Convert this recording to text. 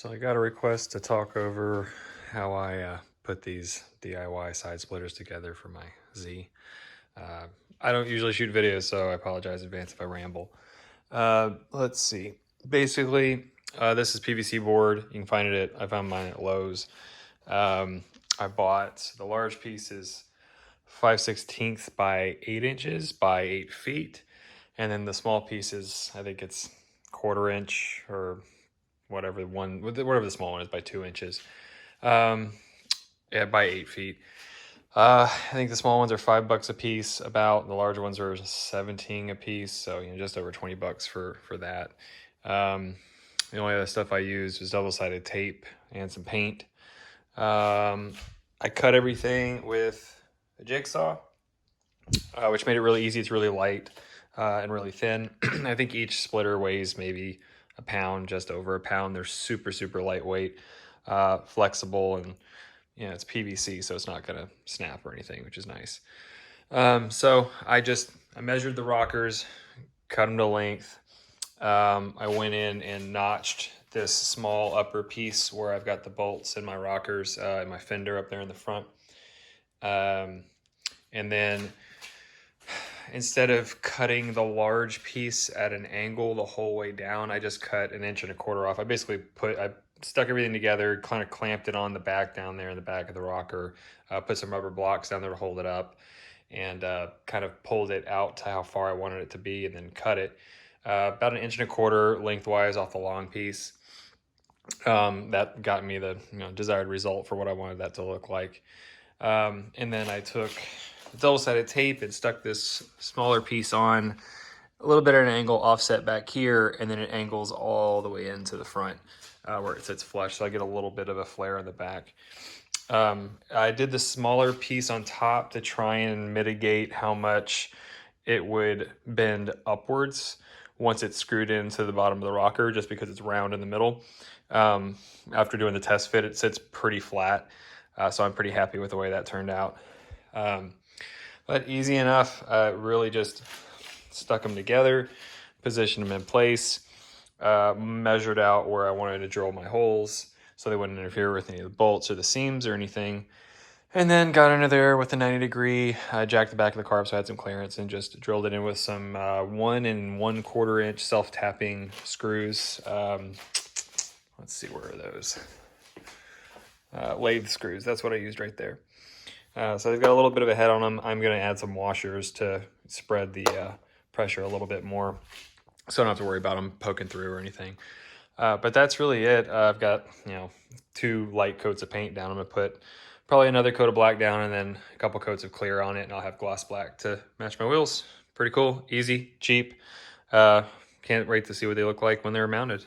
So I got a request to talk over how I put these DIY side splitters together for my Z. I don't usually shoot videos, so I apologize in advance if I ramble. Let's see. Basically, this is PVC board. You can find it I found mine at Lowe's. I bought the large pieces 5/16 by 8 inches by 8 feet. And then the small pieces, I think it's 1/4 inch or whatever the small one is by 2 inches. Yeah, by 8 feet. I think the small ones are $5 a piece about. The larger ones are 17 a piece, so just over 20 bucks for that. The only other stuff I used was double-sided tape and some paint. I cut everything with a jigsaw, which made it really easy. It's really light and really thin. I think each splitter weighs maybe a pound, just over a pound. They're super, super lightweight, flexible, and it's PVC, so it's not gonna snap or anything, which is nice. So I measured the rockers, cut them to length. I went in and notched this small upper piece where I've got the bolts in my rockers and my fender up there in the front. And then instead of cutting the large piece at an angle the whole way down, I just cut 1.25 inches off. I stuck everything together, kind of clamped it on the back down there in the back of the rocker, put some rubber blocks down there to hold it up, and kind of pulled it out to how far I wanted it to be, and then cut it about 1.25 inches lengthwise off the long piece. That got me the desired result for what I wanted that to look like. And then I took double-sided tape and stuck this smaller piece on a little bit at an angle offset back here, and then it angles all the way into the front where it sits flush, so I get a little bit of a flare in the back. I did the smaller piece on top to try and mitigate how much it would bend upwards once it's screwed into the bottom of the rocker, just because it's round in the middle. After doing the test fit, it sits pretty flat, so I'm pretty happy with the way that turned out. But easy enough. Really just stuck them together, positioned them in place, measured out where I wanted to drill my holes so they wouldn't interfere with any of the bolts or the seams or anything. And then got under there with a 90-degree, jacked the back of the car up so I had some clearance, and just drilled it in with some 1 1/4 inch self-tapping screws. Let's see, where are those? Lathe screws, that's what I used right there. So they've got a little bit of a head on them. I'm going to add some washers to spread the pressure a little bit more, so I don't have to worry about them poking through or anything. But that's really it. I've got 2 light coats of paint down. I'm going to put probably another coat of black down and then a couple coats of clear on it, and I'll have gloss black to match my wheels. Pretty cool, easy, cheap. Can't wait to see what they look like when they're mounted.